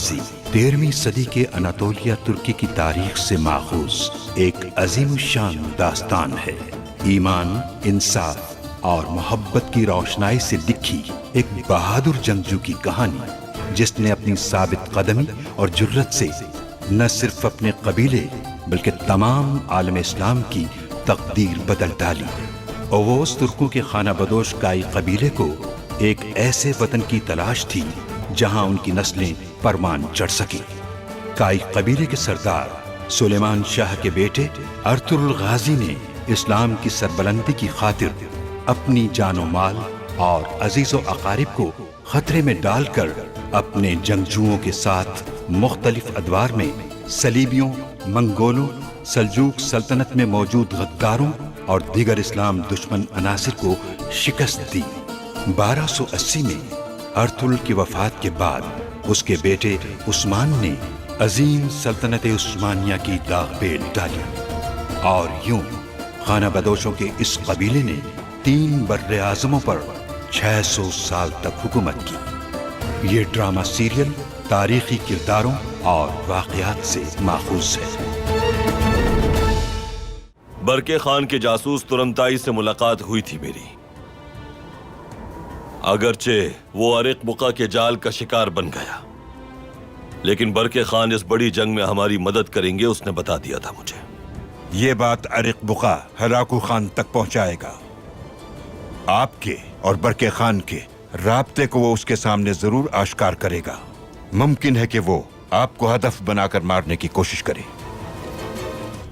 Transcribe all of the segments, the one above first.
गाजी 13वीं सदी के अनातोलिया तुर्की की तारीख से माखूज एक अजीम शान दास्तान है। ईमान, इंसाफ और मोहब्बत की रोशनाई से लिखी एक बहादुर जंगजू की कहानी, जिसने अपनी साबित कदमी और जुर्रत से न सिर्फ अपने कबीले बल्कि तमाम आलम इस्लाम की तकदीर बदल डाली। ओवोस तुर्कों के खाना बदोश काई कबीले को एक ऐसे वतन की तलाश थी जहां उनकी नस्लें परमान चढ़ सकें। काई कबीले के सरदार सुलेमान शाह के बेटे अर्तुरुल गाजी ने इस्लाम की सरबलंदी की खातिर अपनी जानो माल और अजीजो अकारिब को खतरे में डालकर अपने जंगजुओं के साथ मुख्तलिफ अदवार में सलीबियों, मंगोलों, सल्जूक सल्तनत में मौजूद गद्दारों और दीगर इस्लाम दुश्मन अनासिर को शिकस्त दी। 1280 में अर्तुल की वफात के बाद उसके बेटे उस्मान ने अजीम सल्तनत उस्मानिया की दागपेल डाली और यूं खाना बदोशों के इस कबीले ने 3 बर्रे आज़मों पर 600 साल तक हुकूमत की। ये ड्रामा सीरियल तारीखी किरदारों और वाक़यात से माखूज है। बरके खान के जासूस तुरंताई से मुलाकात हुई थी मेरी। अगरचे वो अरिक बुका के जाल का शिकार बन गया, लेकिन बरके खान इस बड़ी जंग में हमारी मदद करेंगे, उसने बता दिया था मुझे। ये बात अरिक बुका हलाकू खान तक पहुंचाएगा। आपके और बरके खान के राब्ते को वो उसके सामने जरूर आश्कार करेगा। मुमकिन है कि वो आपको हदफ बनाकर मारने की कोशिश करे।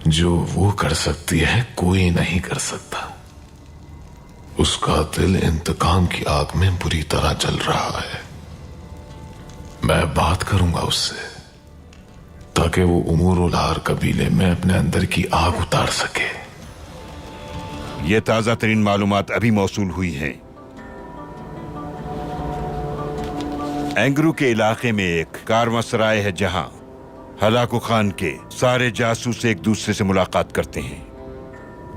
जो वो कर सकती है कोई नहीं कर सकता। उसका दिल इंतकाम की आग में बुरी तरह जल रहा है। मैं बात करूंगा उससे ताकि वो उमूर-उल-हार कबीले में अपने अंदर की आग उतार सके। ये ताजा तरीन मालूमात अभी मौसूल हुई हैं। एंग्रू के इलाके में एक कारवांसराय है जहां हलाकू खान के सारे जासूस एक दूसरे से मुलाकात करते हैं।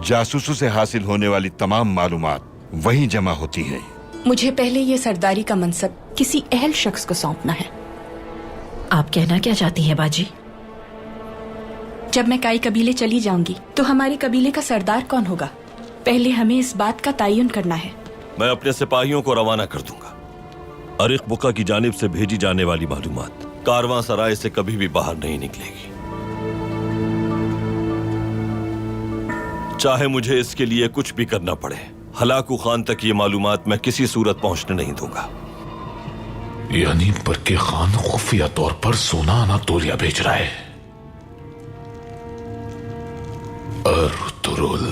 जासूसों से हासिल होने वाली तमाम मालूमात वहीं जमा होती हैं। मुझे पहले ये सरदारी का मनसब किसी अहल शख्स को सौंपना है। आप कहना क्या चाहती हैं बाजी? जब मैं काई कबीले चली जाऊंगी तो हमारे कबीले का सरदार कौन होगा? पहले हमें इस बात का तयन करना है। मैं अपने सिपाहियों को रवाना कर दूंगा। अरिक बुका की जानिब से भेजी जाने वाली मालूमात कारवां सराय से कभी भी बाहर नहीं निकलेगी, चाहे मुझे इसके लिए कुछ भी करना पड़े। हलाकू खान तक ये मालूमात मैं किसी सूरत पहुंचने नहीं दूंगा। यानी बरके खान खुफिया तौर पर सोना अनातोलिया भेज रहा है। अर्तुरुल,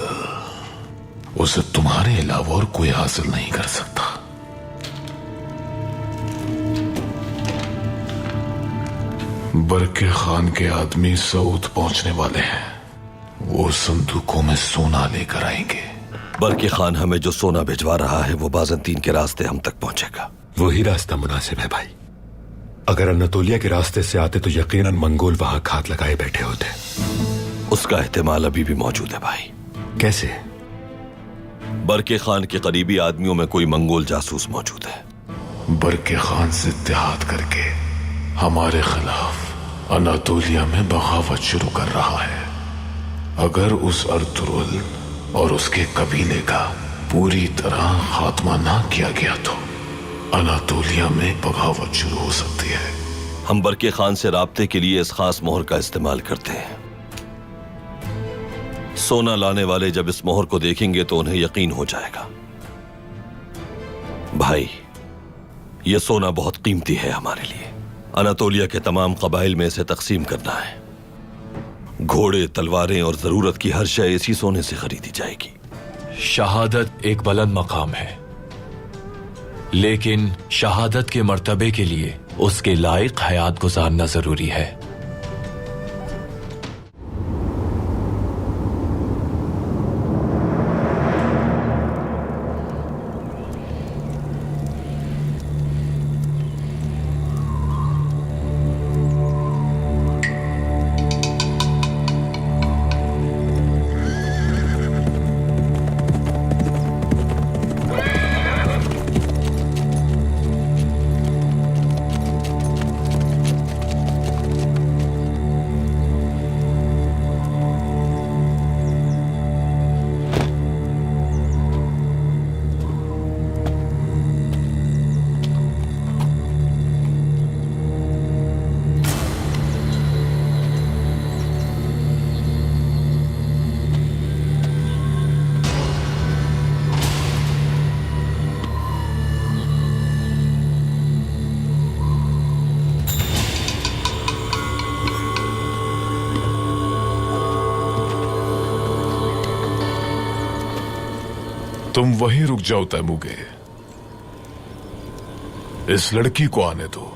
उसे तुम्हारे अलावा और कोई हासिल नहीं कर सकता। बरके खान के आदमी सऊद पहुंचने वाले हैं। वो संदूकों में सोना लेकर आएंगे। बरके खान हमें जो सोना भिजवा रहा है वो बाज़ंतीन के रास्ते हम तक पहुंचेगा। वही रास्ता मुनासिब है भाई। अगर अनातोलिया के रास्ते से आते तो यकीनन मंगोल वहां घात लगाए बैठे होते। उसका एहतिमाल अभी भी मौजूद है भाई। कैसे? बरके खान के करीबी आदमियों में कोई मंगोल जासूस मौजूद है। बरके खान से इत्तेहाद करके हमारे खिलाफ अनातोलिया में बगावत शुरू कर रहा है। अगर उस अर्तुरुल और उसके कबीले का पूरी तरह खात्मा ना किया गया तो अनातोलिया में बगावत शुरू हो सकती है। हम बरके खान से राब्ते के लिए इस खास मोहर का इस्तेमाल करते हैं। सोना लाने वाले जब इस मोहर को देखेंगे तो उन्हें यकीन हो जाएगा। भाई, यह सोना बहुत कीमती है हमारे लिए। अनातोलिया के तमाम कबाइल में इसे तकसीम करना है। घोड़े, तलवारें और जरूरत की हर शय इसी सोने से खरीदी जाएगी। शहादत एक बुलंद मकाम है, लेकिन शहादत के मर्तबे के लिए उसके लायक हयात गुजारना जरूरी है। तुम वहीं रुक जाओ तैमूगे। इस लड़की को आने दो।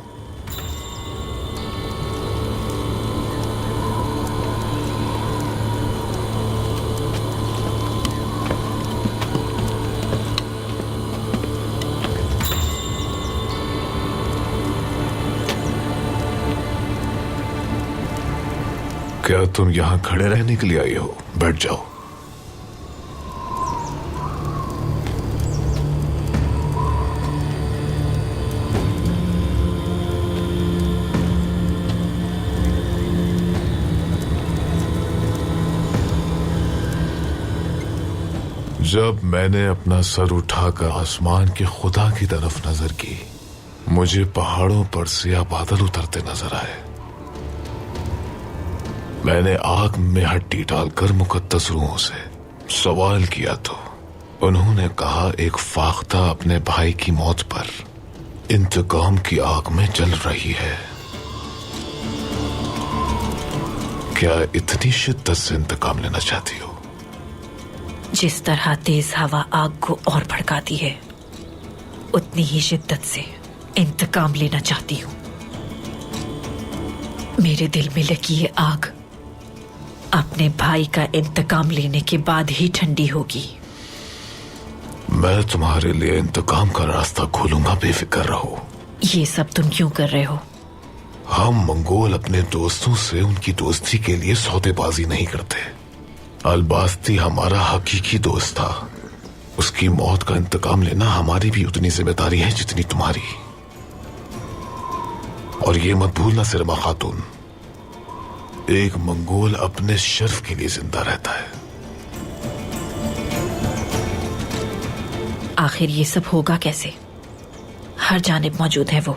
क्या तुम यहां खड़े रहने के लिए आई हो? बैठ जाओ। जब मैंने अपना सर उठाकर आसमान के खुदा की तरफ नजर की, मुझे पहाड़ों पर सियाह बादल उतरते नजर आए। मैंने आग में हड्डी डालकर मुकद्दस रूहों से सवाल किया तो उन्होंने कहा एक फाख्ता अपने भाई की मौत पर इंतकाम की आग में जल रही है। क्या इतनी शिद्दत से इंतकाम लेना चाहती हो? जिस तरह तेज हवा आग को और भड़काती है, उतनी ही शिद्दत से इंतकाम लेना चाहती हूँ। मेरे दिल में लगी ये आग अपने भाई का इंतकाम लेने के बाद ही ठंडी होगी। मैं तुम्हारे लिए इंतकाम का रास्ता खोलूंगा, बेफिक्र रहो। ये सब तुम क्यों कर रहे हो? हम मंगोल अपने दोस्तों से उनकी दोस्ती के लिए सौदेबाजी नहीं करते। अलबास्ती हमारा हकीकी दोस्त था। उसकी मौत का इंतकाम लेना हमारी भी उतनी जिम्मेदारी है जितनी तुम्हारी। और ये मत भूलना सिरमा खातून, एक मंगोल अपने शर्फ के लिए जिंदा रहता है। आखिर ये सब होगा कैसे? हर जानिब मौजूद है वो।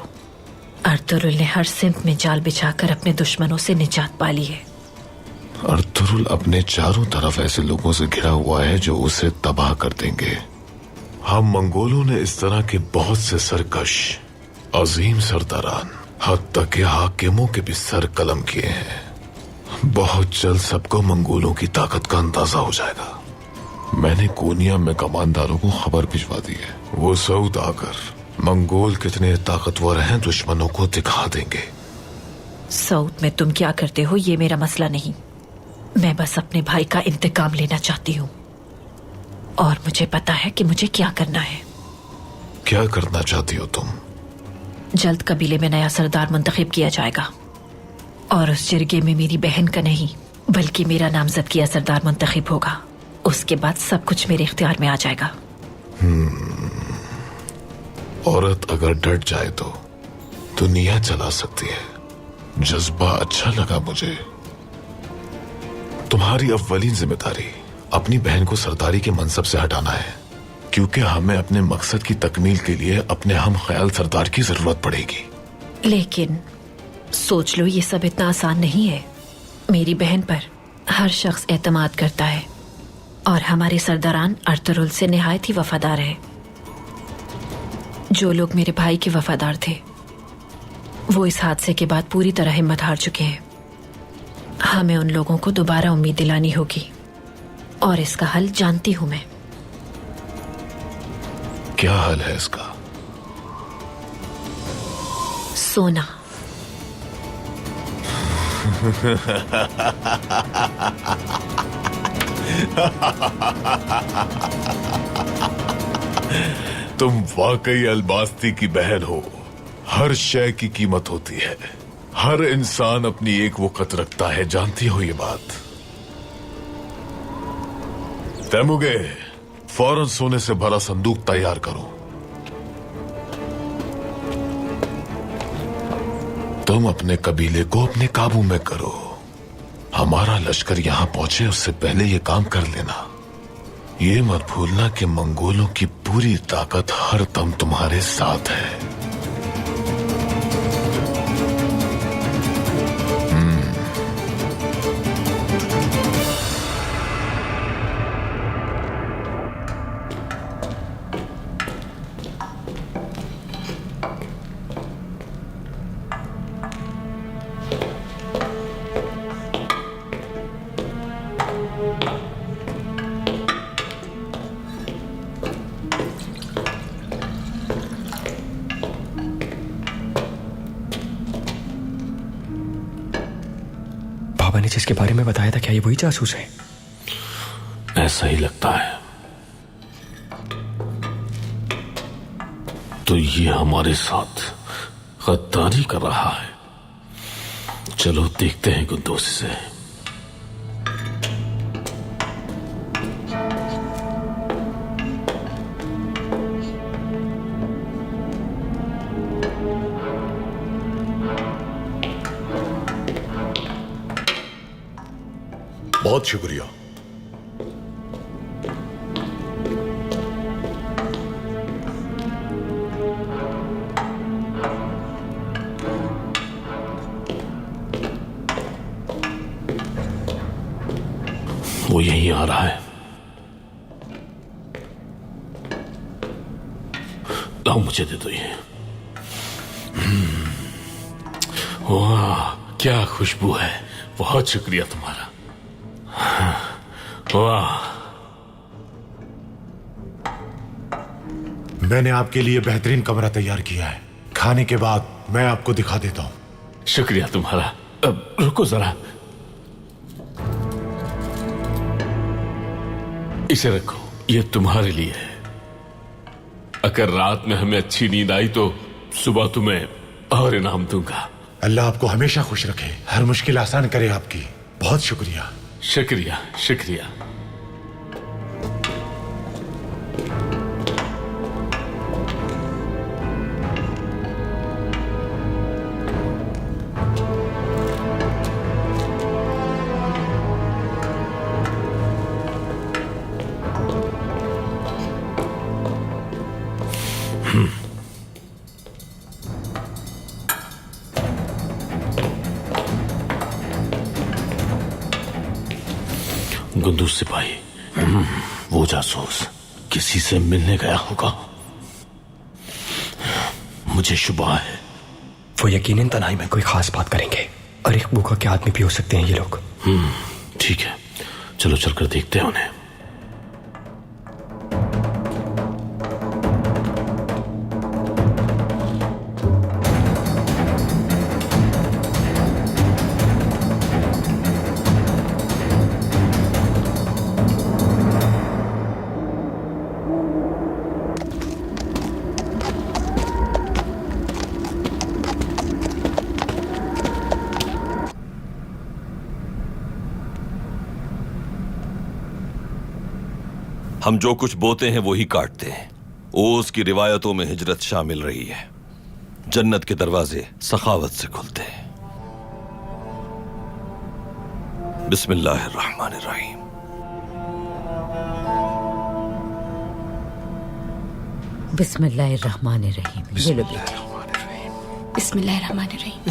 अर्तुरुल ने हर सिमत में जाल बिछाकर अपने दुश्मनों से निजात पा ली है। अर्तुरुल अपने चारों तरफ ऐसे लोगों से घिरा हुआ है जो उसे तबाह कर देंगे। हम मंगोलों ने इस तरह के बहुत से सरकश अजीम सरदारान, हत्ता के हाकिमों के भी सर कलम किए हैं। बहुत जल्द सबको मंगोलों की ताकत का अंदाजा हो जाएगा। मैंने कोनिया में कमांडारों को खबर भिजवा दी है। वो सऊद आकर मंगोल कितने ताकतवर हैं दुश्मनों को दिखा देंगे। सऊद में तुम क्या करते हो ये मेरा मसला नहीं। मैं बस अपने भाई का इंतकाम लेना चाहती हूँ और मुझे पता है कि मुझे क्या करना है। क्या करना चाहती हो तुम? जल्द कबीले में नया सरदार मुंतखब किया जाएगा और उस जिरगे में मेरी बहन का नहीं बल्कि मेरा नामजद किया सरदार मुंतखब होगा। उसके बाद सब कुछ मेरे इख्तियार में आ जाएगा। औरत अगर डट जाए तो दुनिया चला सकती है। जज्बा अच्छा लगा मुझे। तुम्हारी अव्वलीन जिम्मेदारी अपनी बहन को सरदारी के मनसब से हटाना है, क्योंकि हमें अपने मकसद की तकमील के लिए अपने हम ख्याल सरदार की जरूरत पड़ेगी। लेकिन सोच लो, ये सब इतना आसान नहीं है। मेरी बहन पर हर शख्स एतमाद करता है और हमारे सरदारान अर्तुरुल से निहायत ही वफादार है। जो लोग मेरे भाई के वफादार थे वो इस हादसे के बाद पूरी तरह हिम्मत हार चुके हैं। हमें उन लोगों को दोबारा उम्मीद दिलानी होगी और इसका हल जानती हूं मैं। क्या हल है इसका? सोना। तुम वाकई अलबास्ती की बहन हो। हर शय की कीमत होती है। हर इंसान अपनी एक वक़्त रखता है, जानती हो ये बात? तैमूगे, फौरन सोने से भरा संदूक तैयार करो। तुम अपने कबीले को अपने काबू में करो। हमारा लश्कर यहां पहुंचे उससे पहले ये काम कर लेना। ये मत भूलना कि मंगोलों की पूरी ताकत हर दम तुम्हारे साथ है। आपने जिसके बारे में बताया था, क्या ये वही जासूस है? ऐसा ही लगता है। तो ये हमारे साथ गद्दारी कर रहा है। चलो देखते हैं कुद्दूस से। बहुत शुक्रिया। वो यहीं आ रहा है। लाओ, मुझे दे दो ये। वाह, क्या खुशबू है। बहुत शुक्रिया तुम्हारा। वाह, मैंने आपके लिए बेहतरीन कमरा तैयार किया है। खाने के बाद मैं आपको दिखा देता हूं। शुक्रिया तुम्हारा। अब रुको जरा, इसे रखो, ये तुम्हारे लिए है। अगर रात में हमें अच्छी नींद आई तो सुबह तुम्हें और इनाम दूंगा। अल्लाह आपको हमेशा खुश रखे, हर मुश्किल आसान करे आपकी। बहुत शुक्रिया। शुक्रिया शुक्रिया। कुद्दूस सिपाही, वो जासूस किसी से मिलने गया होगा। मुझे शुबा है। वो यकीनन तन्हाई में कोई खास बात करेंगे, और एक भूखा के आदमी भी हो सकते हैं ये लोग। ठीक है, चलो चलकर देखते हैं उन्हें। हम जो कुछ बोते हैं वो ही काटते हैं। ओस की रिवायतों में हिजरत शामिल रही है। जन्नत के दरवाजे सखावत से खुलते हैं। बिस्मिल्लाहिर्रहमानिर्रहीम। बिस्मिल्लाहिर्रहमानिर्रहीम। बिस्मिल्लाहिर्रहमानिर्रहीम। बिस्मिल्लाहिर्रहमानिर्रहीम।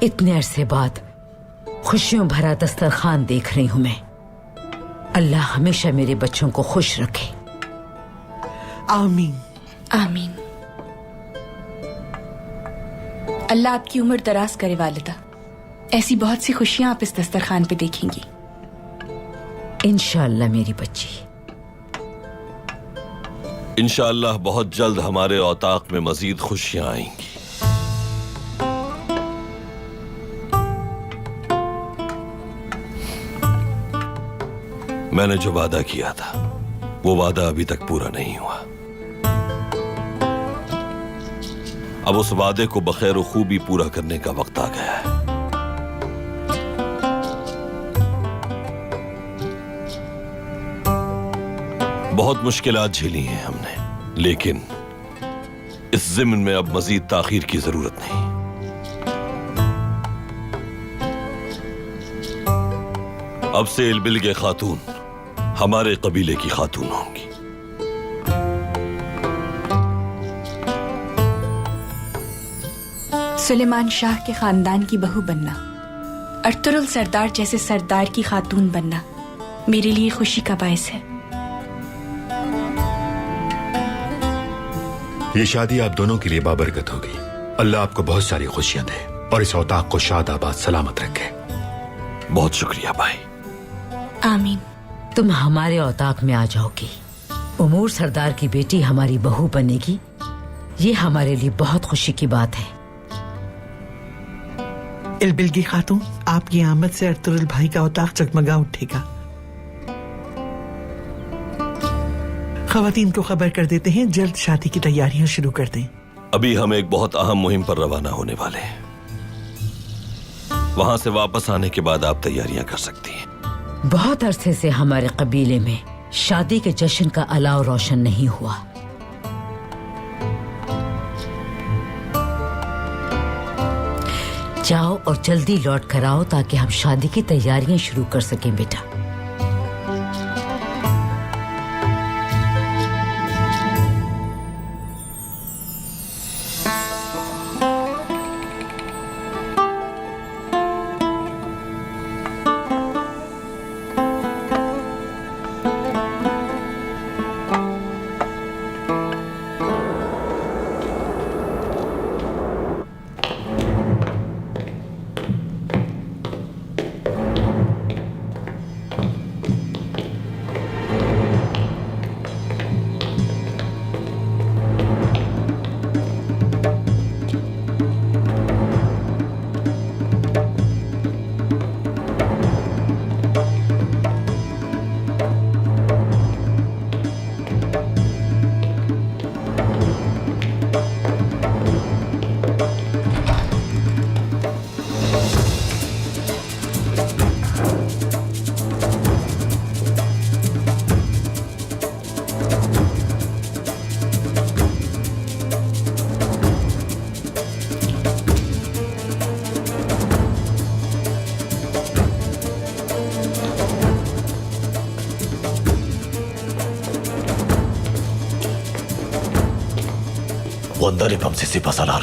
इतने अरसे बाद खुशियों भरा दस्तरखान देख रही हूं मैं। अल्लाह हमेशा मेरे बच्चों को खुश रखे। आमीन आमीन। अल्लाह आपकी उम्र दराज करे वालिदा। ऐसी बहुत सी खुशियां आप इस दस्तरखान पे देखेंगी इंशाअल्लाह मेरी बच्ची। इंशाअल्लाह बहुत जल्द हमारे औताक में मजीद खुशियां आएंगी। मैंने जो वादा किया था वो वादा अभी तक पूरा नहीं हुआ। अब उस वादे को बखैर खूबी पूरा करने का वक्त आ गया है। बहुत मुश्किलात झेली हैं हमने, लेकिन इस ज़िम्न में अब मजीद ताखीर की जरूरत नहीं। अब से इलबिल के खातून हमारे कबीले की खातून होंगी। सुलेमान शाह के खानदान की बहू बनना, अर्तुरुल सरदार जैसे सरदार की खातून बनना मेरे लिए खुशी का बायस है। ये शादी आप दोनों के लिए बाबरकत होगी। अल्लाह आपको बहुत सारी खुशियां दे और इस औताक को शाद आबाद सलामत रखे। बहुत शुक्रिया भाई। आमीन। तुम हमारे औताक में आ जाओगी। उमूर सरदार की बेटी हमारी बहू बनेगी, ये हमारे लिए बहुत खुशी की बात है। इलबिलगी खातून, आपकी आमद से अर्तुगरुल भाई का औताक जगमगा उठेगा। खवातीन को खबर कर देते हैं, जल्द शादी की तैयारियां शुरू कर दें। अभी हम एक बहुत अहम मुहिम पर रवाना होने वाले हैं। वहां से वापस आने के बाद आप तैयारियां कर सकती हैं। बहुत अरसे से हमारे कबीले में शादी के जश्न का अलाव रोशन नहीं हुआ। जाओ और जल्दी लौट कर आओ ताकि हम शादी की तैयारियां शुरू कर सकें बेटा। 원달의 밤새새 바사랄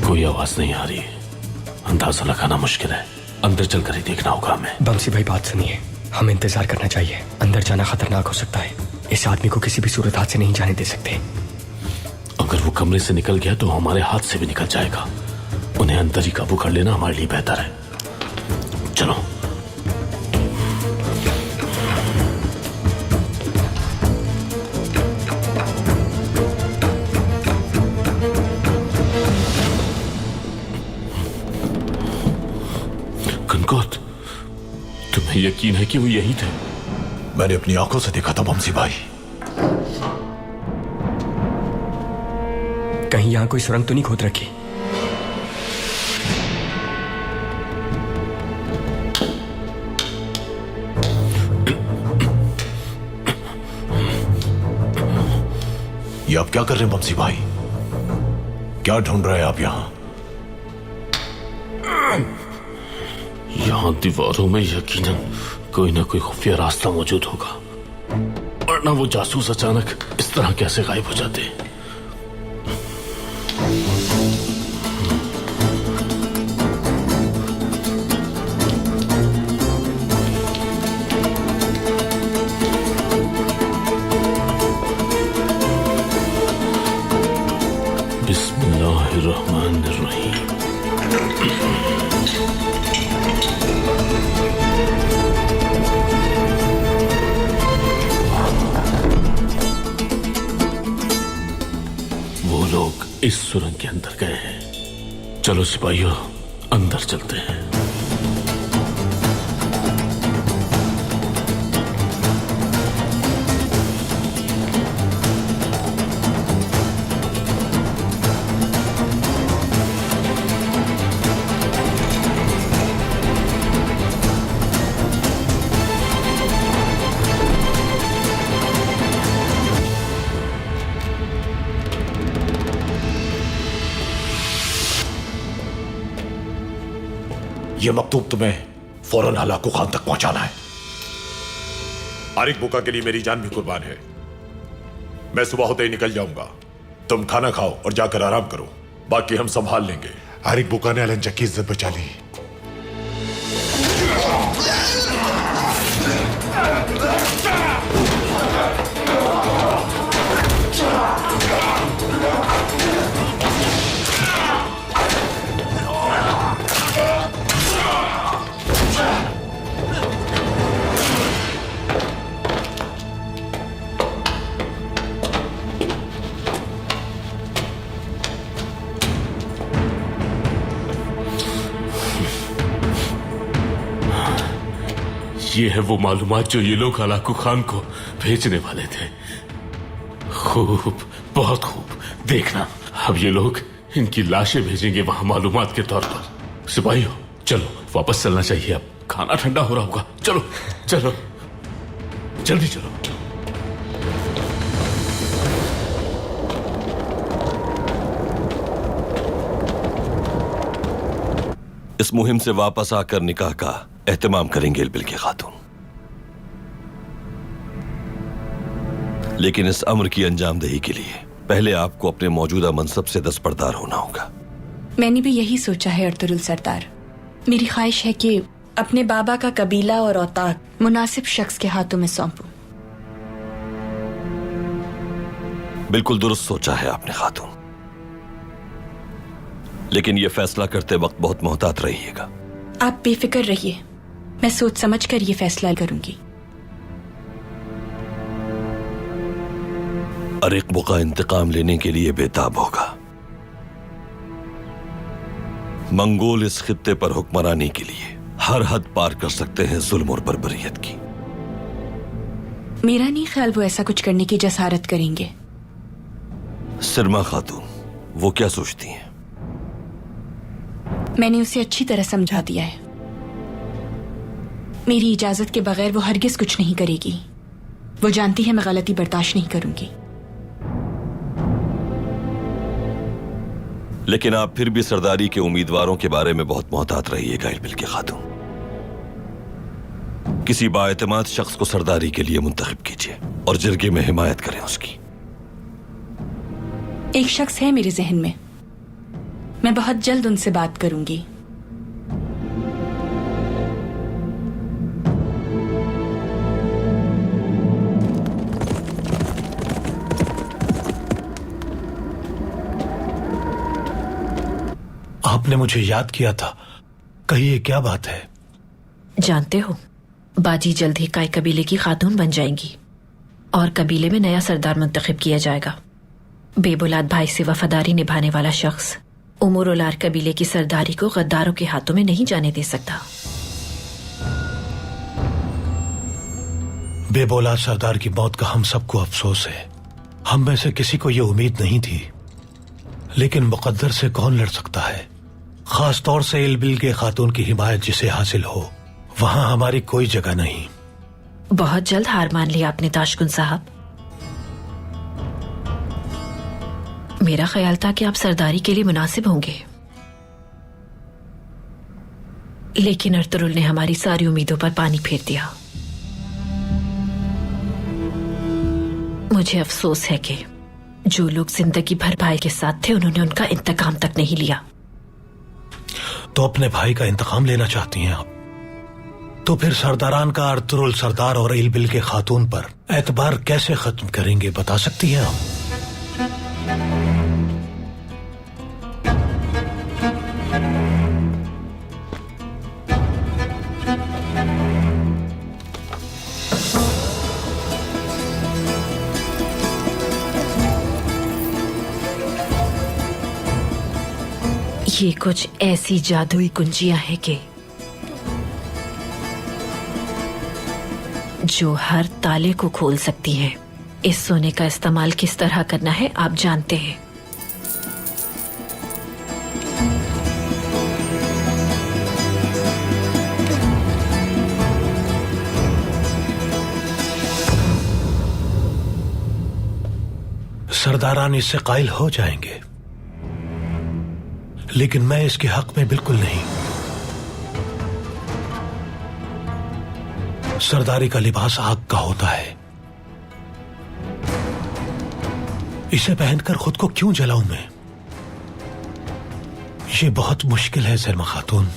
कोई आवाज नहीं आ रही। अंदाजा लगाना मुश्किल है। अंदर चलकर ही देखना होगा हमें। बमसी भाई बात सुनिए, हमें इंतजार करना चाहिए। अंदर जाना खतरनाक हो सकता है। इस आदमी को किसी भी सूरत हाथ से नहीं जाने दे सकते। अगर वो कमरे से निकल गया तो हमारे हाथ से भी निकल जाएगा। उन्हें अंदर ही काबू कर लेना हमारे लिए बेहतर है। चलो। कनकोत, तुम्हें यकीन है कि वो यही थे? मैंने अपनी आंखों से देखा था बमसी भाई। कहीं यहां कोई सुरंग तो नहीं खोद रखी? ये आप क्या कर रहे हैं बमसी भाई? क्या ढूंढ रहे हैं आप यहां? यहां दीवारों में यकीनन कोई ना कोई खुफिया रास्ता मौजूद होगा, वरना वो जासूस अचानक इस तरह कैसे गायब हो जाते? बिस्मिल्लाहिर्रहमानिर्रहीम। वो लोग इस सुरंग के अंदर गए हैं। चलो सिपाहियों, अंदर चलते हैं। यह मकतूब तुम्हें फौरन हलाकू खान तक पहुंचाना है। आरिक बुका के लिए मेरी जान भी कुर्बान है। मैं सुबह होते ही निकल जाऊंगा। तुम खाना खाओ और जाकर आराम करो, बाकी हम संभाल लेंगे। आरिक बुका ने अलंजा की इज्जत बचा ली। ये है वो मालूमात जो ये लोग हलाकू खान को भेजने वाले थे। खूब, बहुत खूब। देखना, अब ये लोग इनकी लाशें भेजेंगे वहां मालूमात के तौर पर। सिपाहियों, चलो वापस चलना चाहिए, अब खाना ठंडा हो रहा होगा। चलो चलो, जल्दी चलो। इस मुहिम से वापस आकर निकाह का एहतमाम करेंगे इल्बिल की खातून, लेकिन इस अम्र की अंजामदही के लिए पहले आपको अपने मौजूदा मनसब से दस्तबरदार होना होगा। मैंने भी यही सोचा है अर्तुरुल सरदार। मेरी ख्वाहिश है कि अपने बाबा का कबीला और औताक मुनासिब शख्स के हाथों में सौंपूं। बिल्कुल दुरुस्त सोचा है आपने खातून, लेकिन यह फैसला करते वक्त बहुत मोहतात रहिएगा। आप बेफिक्र रहिए, मैं सोच समझ कर यह फैसला करूंगी। अरिक बुका इंतकाम लेने के लिए बेताब होगा। मंगोल इस खित्ते पर हुक्मरानी के लिए हर हद पार कर सकते हैं जुल्म और बर्बरियत की। मेरा नहीं ख्याल वो ऐसा कुछ करने की जसारत करेंगे। सिरमा खातून, वो क्या सोचती हैं? मैंने उसे अच्छी तरह समझा दिया है। मेरी इजाजत के बगैर वो हरगिज कुछ नहीं करेगी। वो जानती है मैं गलती बर्दाश्त नहीं करूंगी। लेकिन आप फिर भी सरदारी के उम्मीदवारों के बारे में बहुत मोहतात रहिएगा इल्बिल की खातून। किसी बाएतमाद शख्स को सरदारी के लिए मुंतखब कीजिए और जिरगे में हिमायत करें उसकी। एक शख्स है मेरे जहन में, मैं बहुत जल्द उनसे बात करूंगी। आपने मुझे याद किया था, कहिए क्या बात है? जानते हो, बाजी जल्द ही काय कबीले की खातून बन जाएंगी और कबीले में नया सरदार मुंतखब किया जाएगा। बेबुलाद भाई से वफादारी निभाने वाला शख्स उमर उलार कबीले की सरदारी को गद्दारों के हाथों में नहीं जाने दे सकता। बेबौलाद सरदार की मौत का हम सबको अफसोस है। हम में से किसी को यह उम्मीद नहीं थी, लेकिन मुकद्दर से कौन लड़ सकता है? खास तौर से इल्बिल के खातून की हिमायत जिसे हासिल हो, वहां हमारी कोई जगह नहीं। बहुत जल्द हार मान लिया आपने ताशकुन साहब। मेरा ख्याल था कि आप सरदारी के लिए मुनासिब होंगे, लेकिन अर्तुरुल ने हमारी सारी उम्मीदों पर पानी फेर दिया। मुझे अफसोस है कि जो लोग जिंदगी भर भाई के साथ थे, उन्होंने उनका इंतकाम तक नहीं लिया। तो अपने भाई का इंतकाम लेना चाहती हैं आप? तो फिर सरदारान का अर्तुरुल सरदार और इल्बिल के खातून पर एतबार कैसे खत्म करेंगे, बता सकती हैं आप? ये कुछ ऐसी जादुई कुंजियां हैं कि जो हर ताले को खोल सकती हैं। इस सोने का इस्तेमाल किस तरह करना है आप जानते हैं। सरदारान इससे कायल हो जाएंगे, लेकिन मैं इसके हक में बिल्कुल नहीं। सरदारी का लिबास आग का होता है, इसे पहनकर खुद को क्यों जलाऊं मैं? ये बहुत मुश्किल है सिरमा खातून।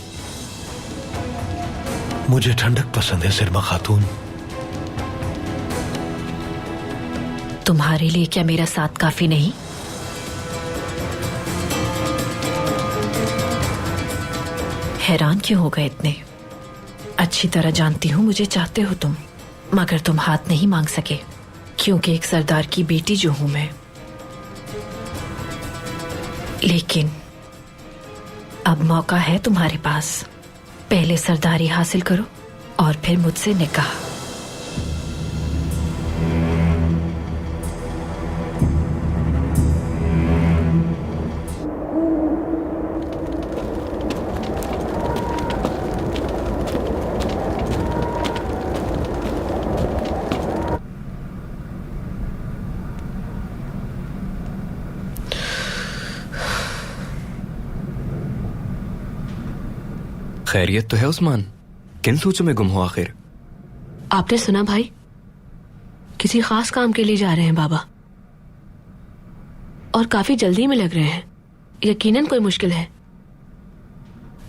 मुझे ठंडक पसंद है सिरमा खातून। तुम्हारे लिए क्या मेरा साथ काफी नहीं? हैरान क्यों हो गए इतने? अच्छी तरह जानती हूं मुझे चाहते हो तुम, मगर तुम हाथ नहीं मांग सके, क्योंकि एक सरदार की बेटी जो हूं मैं। लेकिन अब मौका है तुम्हारे पास। पहले सरदारी हासिल करो और फिर मुझसे निकाह। खैरियत तो है उस्मान? किन सोचों में गुम हो आखिर? आपने सुना भाई, किसी खास काम के लिए जा रहे हैं बाबा, और काफी जल्दी में लग रहे हैं। यकीनन कोई मुश्किल है।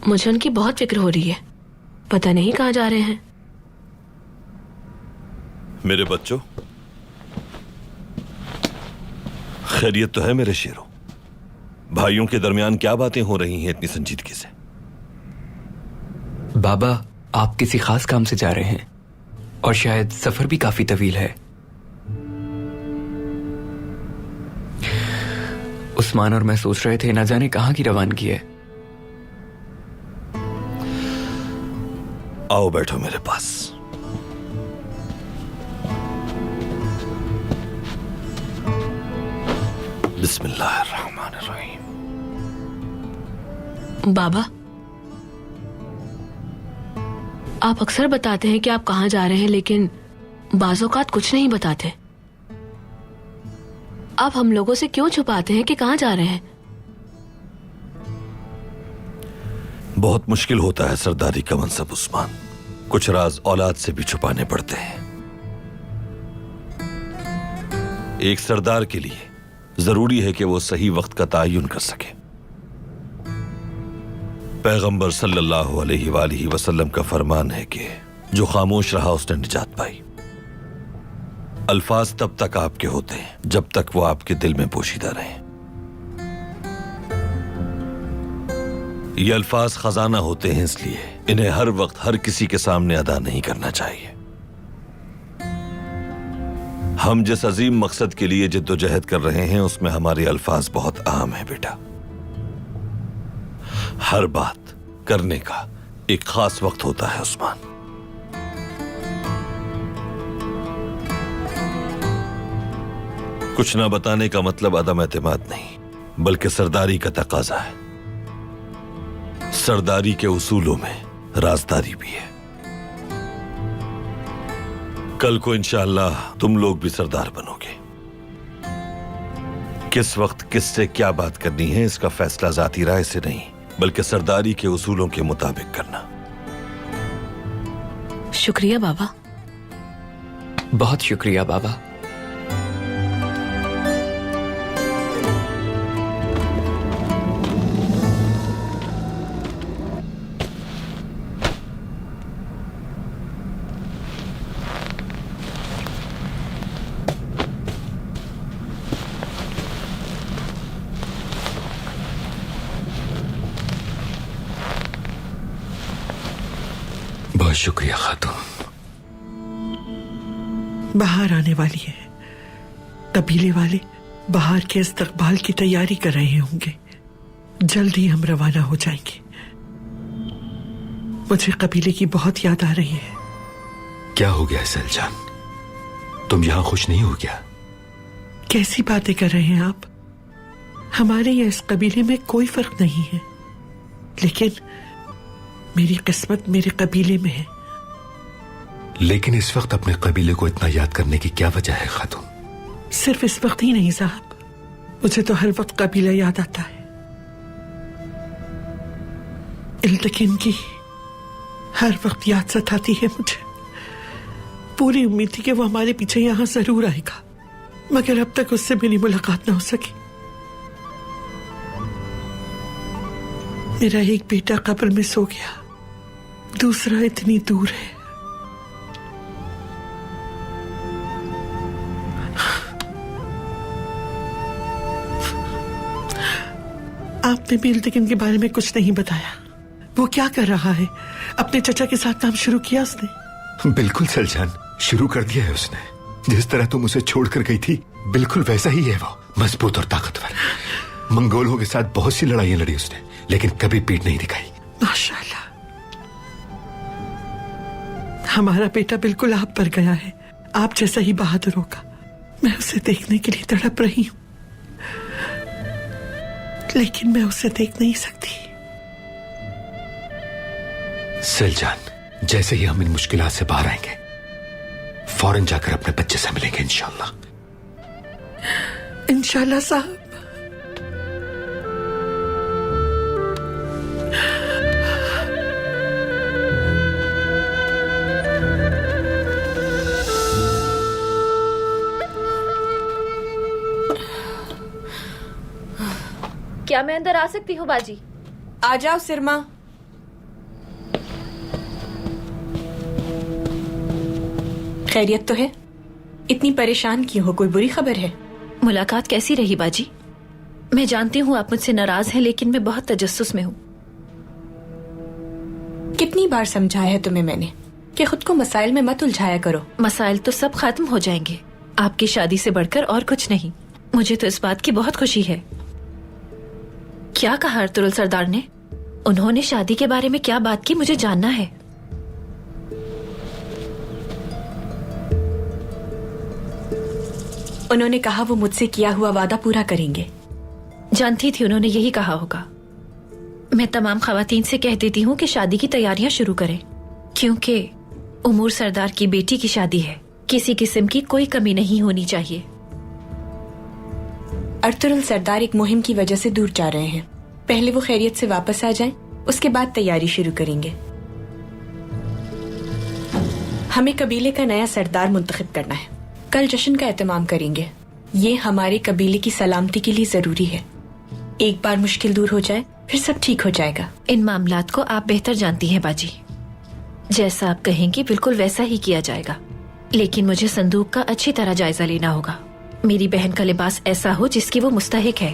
मुझे उनकी बहुत फिक्र हो रही है। पता नहीं कहाँ जा रहे हैं। मेरे बच्चों, खैरियत तो है मेरे शेरों? भाइयों के दरमियान क्या बातें हो रही हैं इतनी संजीदगी से? बाबा, आप किसी खास काम से जा रहे हैं और शायद सफर भी काफी तवील है। उस्मान और मैं सोच रहे थे, ना जाने कहां की रवानगी है। आओ बैठो मेरे पास। बिस्मिल्लाहिर्रहमानिर्रहीम। बाबा, आप अक्सर बताते हैं कि आप कहाँ जा रहे हैं, लेकिन बाज़-औक़ात कुछ नहीं बताते। आप हम लोगों से क्यों छुपाते हैं कि कहाँ जा रहे हैं? बहुत मुश्किल होता है सरदारी का मनसब उस्मान। कुछ राज औलाद से भी छुपाने पड़ते हैं। एक सरदार के लिए जरूरी है कि वो सही वक्त का तायुन कर सके। पैगंबर सल्लल्लाहु अलैहि वसल्लम का फरमान है कि जो खामोश रहा उसने निजात पाई। अल्फाज तब तक आपके होते हैं जब तक वो आपके दिल में पोशीदा रहें। ये अल्फाज खजाना होते हैं, इसलिए इन्हें हर वक्त हर किसी के सामने अदा नहीं करना चाहिए। हम जिस अजीम मकसद के लिए जिद्दोजहद कर रहे हैं उसमें हमारे अल्फाज बहुत अहम है बेटा। हर बात करने का एक खास वक्त होता है उस्मान। कुछ ना बताने का मतलब अदम एतमाद नहीं, बल्कि सरदारी का तकाजा है। सरदारी के उसूलों में राजदारी भी है। कल को इंशाअल्लाह तुम लोग भी सरदार बनोगे। किस वक्त किससे क्या बात करनी है इसका फैसला जाती राय से नहीं, बल्कि सरदारी के उसूलों के मुताबिक करना। शुक्रिया बाबा। बहुत शुक्रिया बाबा। बहुत शुक्रिया खातून। बाहर आने वाली है। कबीले वाले बाहर के इस्तकबाल की तैयारी कर रहे होंगे। जल्द ही हम रवाना हो जाएंगे। मुझे कबीले की बहुत याद आ रही है। क्या हो गया सलजान? तुम यहां खुश नहीं हो क्या? कैसी बातें कर रहे हैं आप? हमारे या इस कबीले में कोई फर्क नहीं है, लेकिन मेरी किस्मत मेरे कबीले में है। लेकिन इस वक्त अपने कबीले को इतना याद करने की क्या वजह है खातून? सिर्फ इस वक्त ही नहीं साहब, मुझे तो हर वक्त कबीला याद आता है। इल्तकिन की हर वक्त याद सताती है मुझे। पूरी उम्मीद थी कि वो हमारे पीछे यहां जरूर आएगा, मगर अब तक उससे मेरी मुलाकात ना हो सकी। मेरा एक बेटा कब्र में सो गया, दूसरा इतनी दूर है। आपने भी इल्तिकिन के बारे में कुछ नहीं बताया। वो क्या कर रहा है? अपने चचा के साथ काम शुरू किया उसने? बिल्कुल सलजान, शुरू कर दिया है उसने। जिस तरह तुम उसे छोड़कर गई थी बिल्कुल वैसा ही है वो, मजबूत और ताकतवर। मंगोलों के साथ बहुत सी लड़ाइयां लड़ी उसने, लेकिन कभी पीठ नहीं दिखाई। माशाल्लाह। हमारा बेटा बिल्कुल आप पर गया है, आप जैसा ही बहादुर होगा। मैं उसे देखने के लिए तड़प रही हूं, लेकिन मैं उसे देख नहीं सकती। सिलजान, जैसे ही हम इन मुश्किलात से बाहर आएंगे फौरन जाकर अपने बच्चे से मिलेंगे इंशाल्लाह। इंशाल्लाह साहब। क्या मैं अंदर आ सकती हूँ बाजी? आ जाओ सिरमा। खैरियत तो है? इतनी परेशान क्यों हो? कोई बुरी खबर है? मुलाकात कैसी रही बाजी? मैं जानती हूँ आप मुझसे नाराज हैं, लेकिन मैं बहुत तजस्सुस में हूँ। कितनी बार समझाया है तुम्हें मैंने कि खुद को मसाइल में मत उलझाया करो। मसाइल तो सब खत्म हो जाएंगे, आपकी शादी से बढ़कर और कुछ नहीं। मुझे तो इस बात की बहुत खुशी है। क्या कहा अर्तुरुल सरदार ने? उन्होंने शादी के बारे में क्या बात की, मुझे जानना है। उन्होंने कहा वो मुझसे किया हुआ वादा पूरा करेंगे। जानती थी उन्होंने यही कहा होगा। मैं तमाम खवातीन से कह देती हूँ कि शादी की तैयारियां शुरू करें, क्योंकि उमूर सरदार की बेटी की शादी है। किसी किस्म की कोई कमी नहीं होनी चाहिए। अर्तुरुल सरदार एक मुहिम की वजह से दूर जा रहे हैं। पहले वो खैरियत से वापस आ जाएं, उसके बाद तैयारी शुरू करेंगे। हमें कबीले का नया सरदार मुंतखब करना है। कल जश्न का एहतमाम करेंगे। ये हमारे कबीले की सलामती के लिए जरूरी है। एक बार मुश्किल दूर हो जाए फिर सब ठीक हो जाएगा। इन मामलात को आप बेहतर जानती हैं बाजी। जैसा आप कहेंगी बिल्कुल वैसा ही किया जाएगा, लेकिन मुझे संदूक का अच्छी तरह जायजा लेना होगा। मेरी बहन का लिबास ऐसा हो जिसकी वो मुस्तहिक है।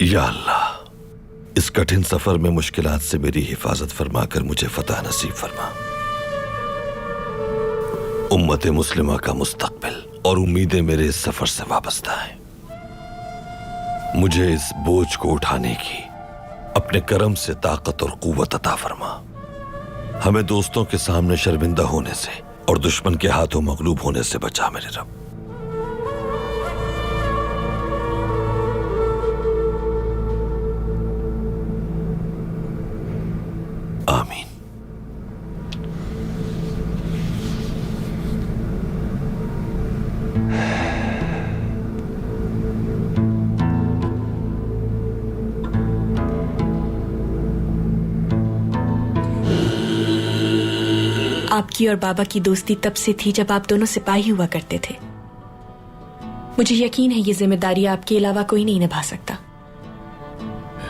या अल्लाह, इस कठिन सफर में मुश्किलात से मेरी हिफाजत फरमाकर मुझे फतह नसीब फरमा। उम्मत मुस्लिमा का मुस्तकबिल और उम्मीदें मेरे इस सफर से वाबस्ता हैं। मुझे इस बोझ को उठाने की अपने करम से ताकत और कुव्वत अता फरमा। हमें दोस्तों के सामने शर्मिंदा होने से और दुश्मन के हाथों मगलूब होने से बचा मेरे रब। आमीन। आपकी और बाबा की दोस्ती तब से थी जब आप दोनों सिपाही हुआ करते थे। मुझे यकीन है ये जिम्मेदारी आपके अलावा कोई नहीं निभा सकता।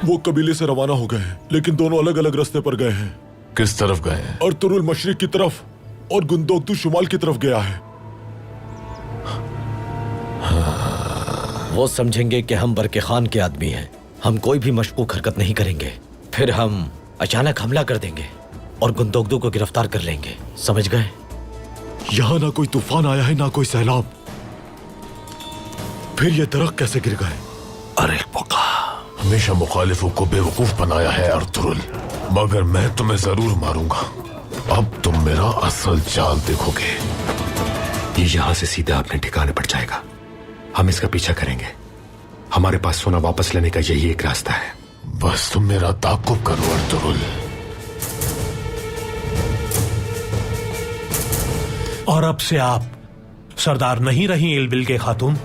वो कबीले से रवाना हो गए हैं, लेकिन दोनों अलग अलग रास्ते पर गए हैं। किस तरफ गए हैं? अर्तुरुल मशरिक की तरफ और गुंदोकतू शुमाल की तरफ गया है। वो समझेंगे कि हम बरके खान के आदमी हैं। हम कोई भी मशकूक हरकत नहीं करेंगे, फिर हम अचानक हमला कर देंगे और गुंदोकतू को गिरफ्तार कर लेंगे। समझ गए? यहाँ ना कोई तूफान आया है ना कोई सैलाब, फिर ये दरख्त कैसे गिर गए? अरे पुका, हमेशा मुखालिफों को बेवकूफ बनाया है अर्तुरुल, मगर मैं तुम्हें जरूर मारूंगा। अब तुम मेरा असल चाल देखोगे। ये यहां से सीधा अपने ठिकाने पर जाएगा। हम इसका पीछा करेंगे। हमारे पास सोना वापस लेने का यही एक रास्ता है। बस तुम मेरा ताकुब करो अर्तुगरुल। और अब से आप सरदार नहीं रही इल्बिल के खातून,